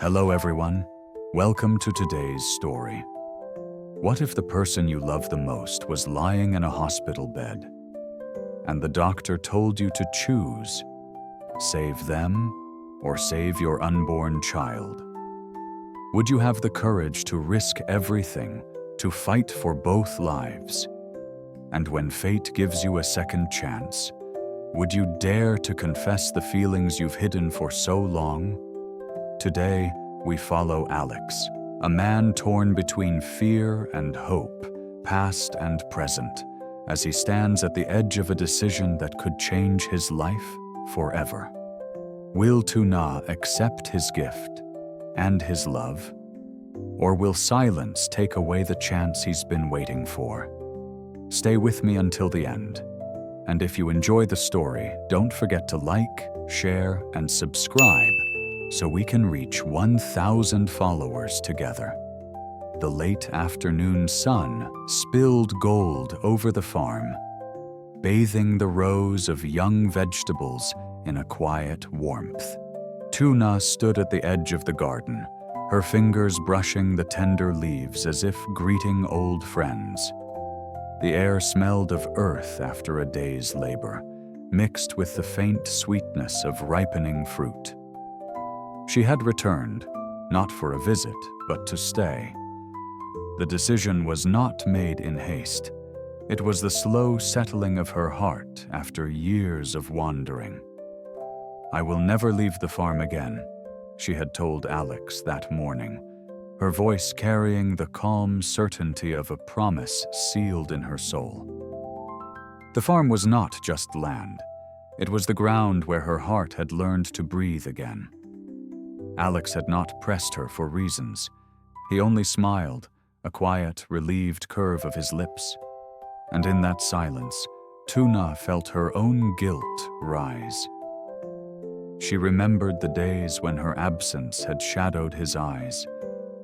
Hello everyone, welcome to today's story. What if the person you love the most was lying in a hospital bed, and the doctor told you to choose, save them or save your unborn child? Would you have the courage to risk everything to fight for both lives? And when fate gives you a second chance, would you dare to confess the feelings you've hidden for so long? Today, we follow Alex, a man torn between fear and hope, past and present, as he stands at the edge of a decision that could change his life forever. Will Tuna accept his gift and his love? Or will silence take away the chance he's been waiting for? Stay with me until the end. And if you enjoy the story, don't forget to like, share, and subscribe so we can reach 1,000 followers together. The late afternoon sun spilled gold over the farm, bathing the rows of young vegetables in a quiet warmth. Tuna stood at the edge of the garden, her fingers brushing the tender leaves as if greeting old friends. The air smelled of earth after a day's labor, mixed with the faint sweetness of ripening fruit. She had returned, not for a visit, but to stay. The decision was not made in haste. It was the slow settling of her heart after years of wandering. "I will never leave the farm again," she had told Alex that morning, her voice carrying the calm certainty of a promise sealed in her soul. The farm was not just land. It was the ground where her heart had learned to breathe again. Alex had not pressed her for reasons. He only smiled, a quiet, relieved curve of his lips. And in that silence, Tuna felt her own guilt rise. She remembered the days when her absence had shadowed his eyes,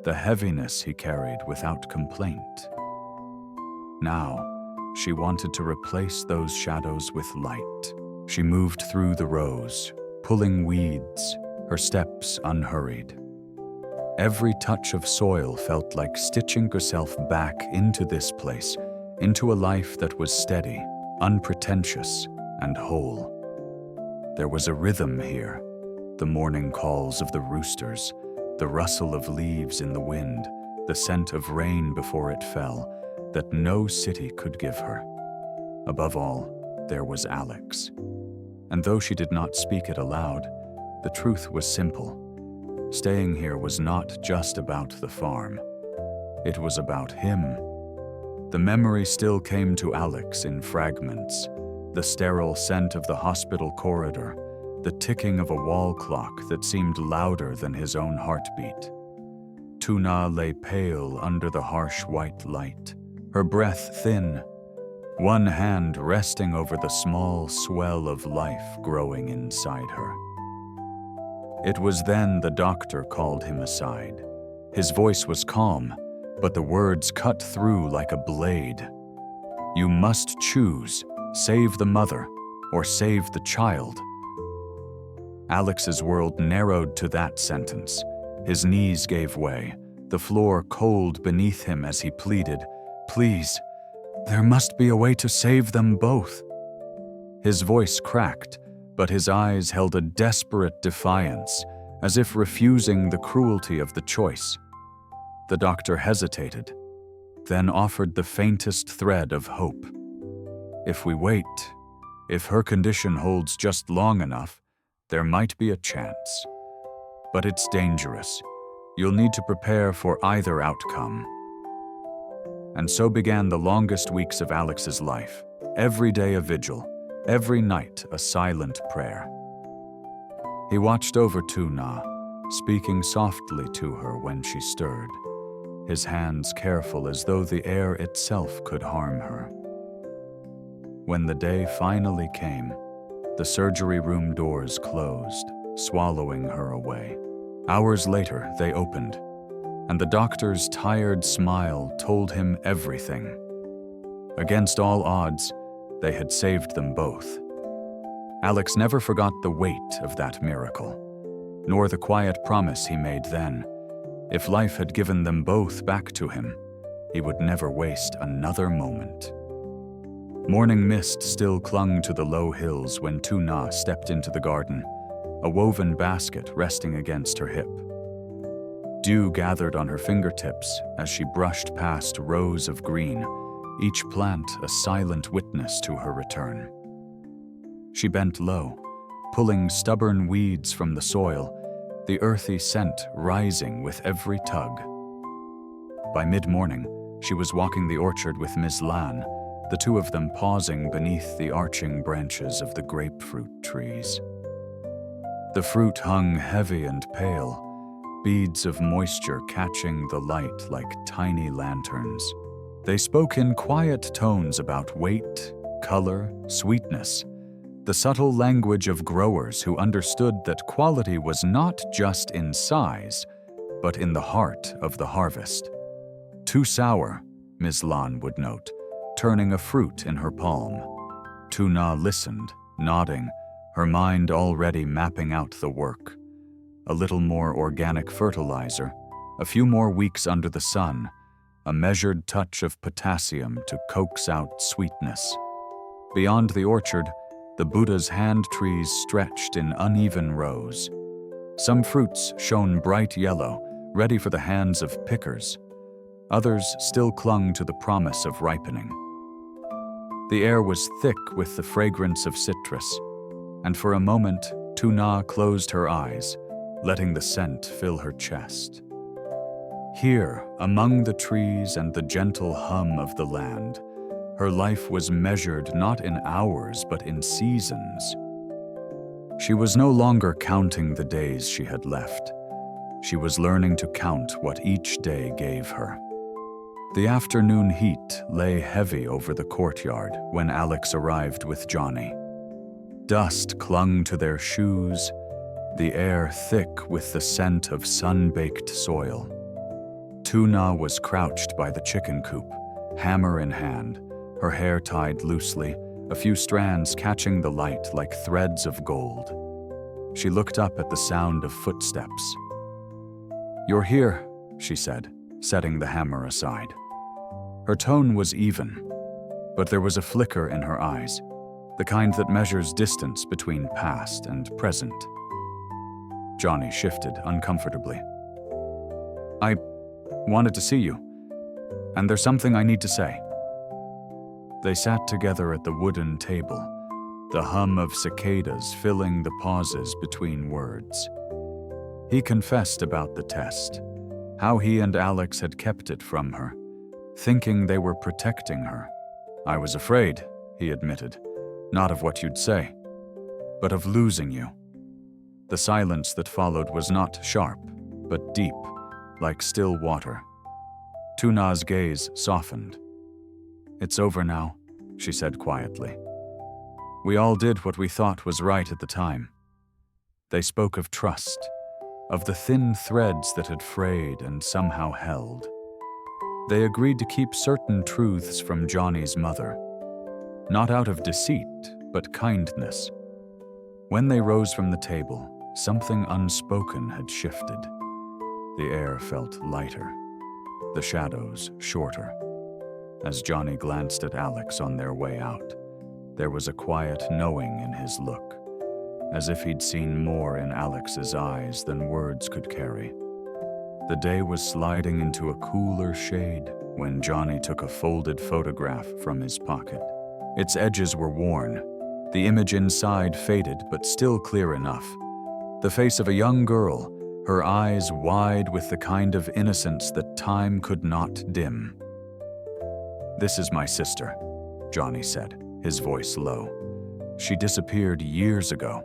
the heaviness he carried without complaint. Now, she wanted to replace those shadows with light. She moved through the rows, pulling weeds, her steps unhurried. Every touch of soil felt like stitching herself back into this place, into a life that was steady, unpretentious, and whole. There was a rhythm here, the morning calls of the roosters, the rustle of leaves in the wind, the scent of rain before it fell, that no city could give her. Above all, there was Alex. And though she did not speak it aloud, the truth was simple. Staying here was not just about the farm. It was about him. The memory still came to Alex in fragments, the sterile scent of the hospital corridor, the ticking of a wall clock that seemed louder than his own heartbeat. Tuna lay pale under the harsh white light, her breath thin, one hand resting over the small swell of life growing inside her. It was then the doctor called him aside. His voice was calm, but the words cut through like a blade. "You must choose, save the mother or save the child." Alex's world narrowed to that sentence. His knees gave way, the floor cold beneath him as he pleaded, "Please, there must be a way to save them both." His voice cracked, but his eyes held a desperate defiance, as if refusing the cruelty of the choice. The doctor hesitated, then offered the faintest thread of hope. "If we wait, if her condition holds just long enough, there might be a chance. But it's dangerous. You'll need to prepare for either outcome." And so began the longest weeks of Alex's life. Every day a vigil, every night a silent prayer. He watched over Tuna, speaking softly to her when she stirred, his hands careful as though the air itself could harm her. When the day finally came, the surgery room doors closed, swallowing her away. Hours later, they opened, and the doctor's tired smile told him everything. Against all odds, they had saved them both. Alex never forgot the weight of that miracle. nor the quiet promise he made then. If life had given them both back to him, he would never waste another moment. Morning mist still clung to the low hills when Tuna stepped into the garden, a woven basket resting against her hip. Dew gathered on her fingertips as she brushed past rows of green, each plant a silent witness to her return. She bent low, pulling stubborn weeds from the soil, the earthy scent rising with every tug. By mid-morning, she was walking the orchard with Miss Lan, the two of them pausing beneath the arching branches of the grapefruit trees. The fruit hung heavy and pale, beads of moisture catching the light like tiny lanterns. They spoke in quiet tones about weight, color, sweetness, the subtle language of growers who understood that quality was not just in size, but in the heart of the harvest. Too sour, Ms. Lan would note, turning a fruit in her palm. Tuna listened, nodding, her mind already mapping out the work. A little more organic fertilizer, a few more weeks under the sun, a measured touch of potassium to coax out sweetness. Beyond the orchard, the Buddha's hand trees stretched in uneven rows. Some fruits shone bright yellow, ready for the hands of pickers. Others still clung to the promise of ripening. The air was thick with the fragrance of citrus, and for a moment, Tuna closed her eyes, letting the scent fill her chest. Here, among the trees and the gentle hum of the land, her life was measured not in hours but in seasons. She was no longer counting the days she had left. She was learning to count what each day gave her. The afternoon heat lay heavy over the courtyard when Alex arrived with Johnny. Dust clung to their shoes, the air thick with the scent of sun-baked soil. Tuna was crouched by the chicken coop, hammer in hand, her hair tied loosely, a few strands catching the light like threads of gold. She looked up at the sound of footsteps. "You're here," she said, setting the hammer aside. Her tone was even, but there was a flicker in her eyes, the kind that measures distance between past and present. Johnny shifted uncomfortably. "I wanted to see you, and there's something I need to say." They sat together at the wooden table, the hum of cicadas filling the pauses between words. He confessed about the test, how he and Alex had kept it from her, thinking they were protecting her. "I was afraid," he admitted, "not of what you'd say, but of losing you." The silence that followed was not sharp, but deep, like still water. Tuna's gaze softened. "It's over now," she said quietly. "We all did what we thought was right at the time." They spoke of trust, of the thin threads that had frayed and somehow held. They agreed to keep certain truths from Johnny's mother, not out of deceit, but kindness. When they rose from the table, something unspoken had shifted. The air felt lighter, the shadows shorter. As Johnny glanced at Alex on their way out, there was a quiet knowing in his look, as if he'd seen more in Alex's eyes than words could carry. The day was sliding into a cooler shade when Johnny took a folded photograph from his pocket. Its edges were worn, the image inside faded but still clear enough. The face of a young girl, her eyes wide with the kind of innocence that time could not dim. "This is my sister," Johnny said, his voice low. "She disappeared years ago."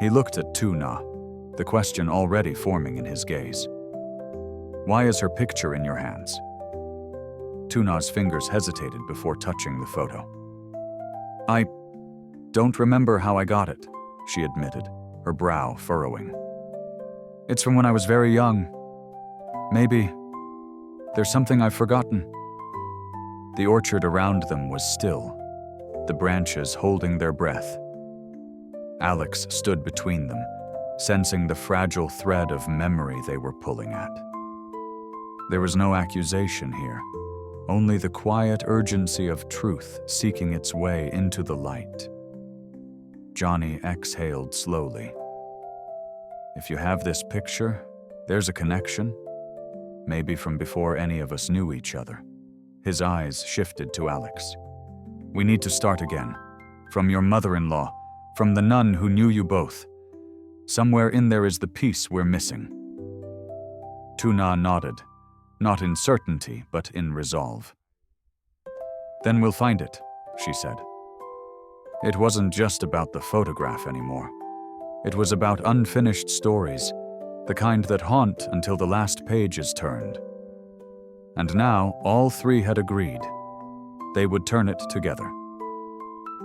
He looked at Tuna, the question already forming in his gaze. "Why is her picture in your hands?" Tuna's fingers hesitated before touching the photo. "I don't remember how I got it," she admitted, her brow furrowing. "It's from when I was very young. Maybe there's something I've forgotten." The orchard around them was still, the branches holding their breath. Alex stood between them, sensing the fragile thread of memory they were pulling at. There was no accusation here, only the quiet urgency of truth seeking its way into the light. Johnny exhaled slowly. If you have this picture, there's a connection, maybe from before any of us knew each other. His eyes shifted to Alex. We need to start again. From your mother-in-law, from the nun who knew you both. Somewhere in there is the piece we're missing. Tuna nodded, not in certainty, but in resolve. Then we'll find it, she said. It wasn't just about the photograph anymore. It was about unfinished stories, the kind that haunt until the last page is turned. And now all three had agreed. They would turn it together.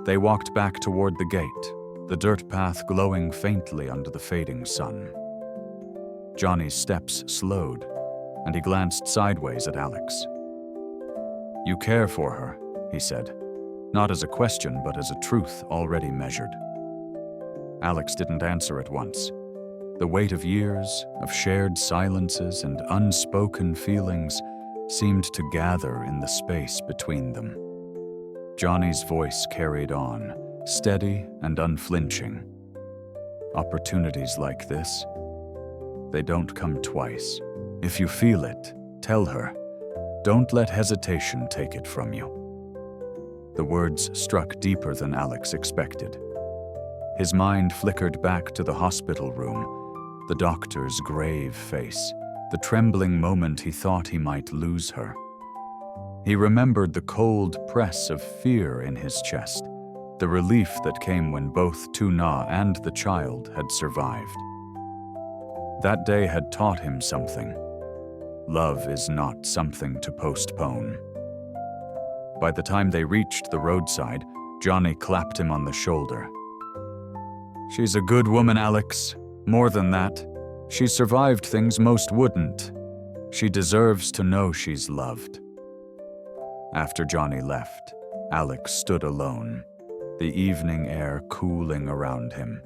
They walked back toward the gate, the dirt path glowing faintly under the fading sun. Johnny's steps slowed, and he glanced sideways at Alex. You care for her, he said, not as a question but as a truth already measured. Alex didn't answer at once. The weight of years, of shared silences and unspoken feelings seemed to gather in the space between them. Johnny's voice carried on, steady and unflinching. Opportunities like this, they don't come twice. If you feel it, tell her. Don't let hesitation take it from you. The words struck deeper than Alex expected. His mind flickered back to the hospital room, the doctor's grave face, the trembling moment he thought he might lose her. He remembered the cold press of fear in his chest, the relief that came when both Tuna and the child had survived. That day had taught him something. Love is not something to postpone. By the time they reached the roadside, Johnny clapped him on the shoulder. She's a good woman, Alex. More than that, she survived things most wouldn't. She deserves to know she's loved. After Johnny left, Alex stood alone, the evening air cooling around him.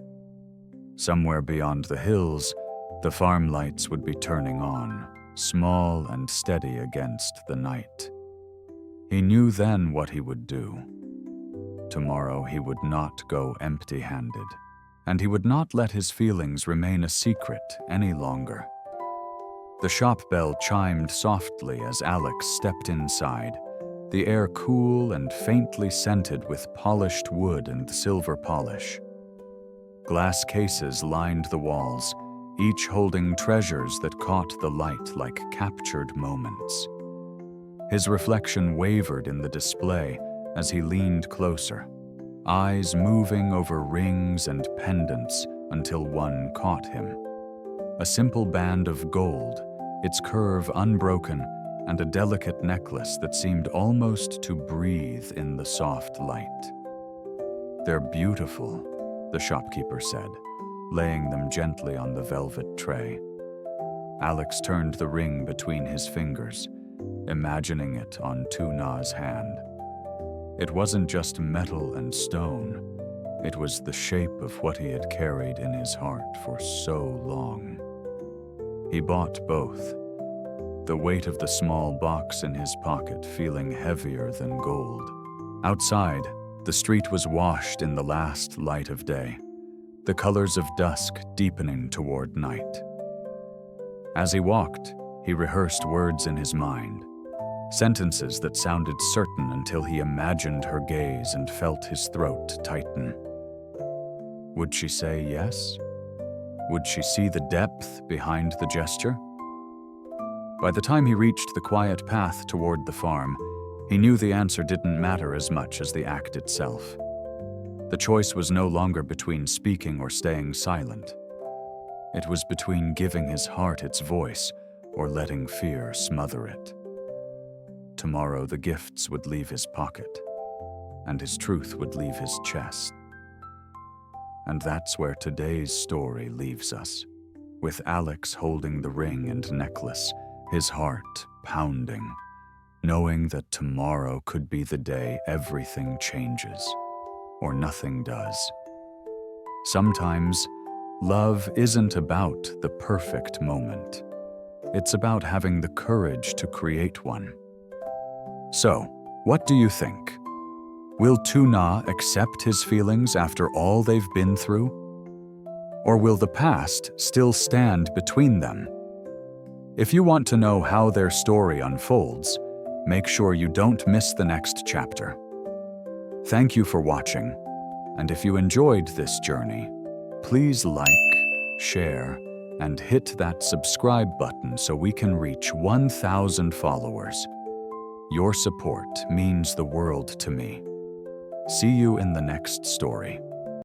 Somewhere beyond the hills, the farm lights would be turning on, small and steady against the night. He knew then what he would do. Tomorrow he would not go empty-handed, and he would not let his feelings remain a secret any longer. The shop bell chimed softly as Alex stepped inside, the air cool and faintly scented with polished wood and silver polish. Glass cases lined the walls, each holding treasures that caught the light like captured moments. His reflection wavered in the display as he leaned closer, eyes moving over rings and pendants until one caught him. A simple band of gold, its curve unbroken, and a delicate necklace that seemed almost to breathe in the soft light. They're beautiful, the shopkeeper said, laying them gently on the velvet tray. Alex turned the ring between his fingers, imagining it on Tuna's hand. It wasn't just metal and stone, it was the shape of what he had carried in his heart for so long. He bought both, the weight of the small box in his pocket feeling heavier than gold. Outside, the street was washed in the last light of day, the colors of dusk deepening toward night. As he walked, he rehearsed words in his mind, sentences that sounded certain until he imagined her gaze and felt his throat tighten. Would she say yes? Would she see the depth behind the gesture? By the time he reached the quiet path toward the farm, he knew the answer didn't matter as much as the act itself. The choice was no longer between speaking or staying silent. It was between giving his heart its voice or letting fear smother it. Tomorrow the gifts would leave his pocket, and his truth would leave his chest. And that's where today's story leaves us, with Alex holding the ring and necklace, his heart pounding, knowing that tomorrow could be the day everything changes, or nothing does. Sometimes, Love isn't about the perfect moment. It's about having the courage to create one. So, what do you think? Will Tuna accept his feelings after all they've been through? Or will the past still stand between them? If you want to know how their story unfolds, make sure you don't miss the next chapter. Thank you for watching, and if you enjoyed this journey, please like, share, and hit that subscribe button so we can reach 1,000 followers. Your support means the world to me. See you in the next story.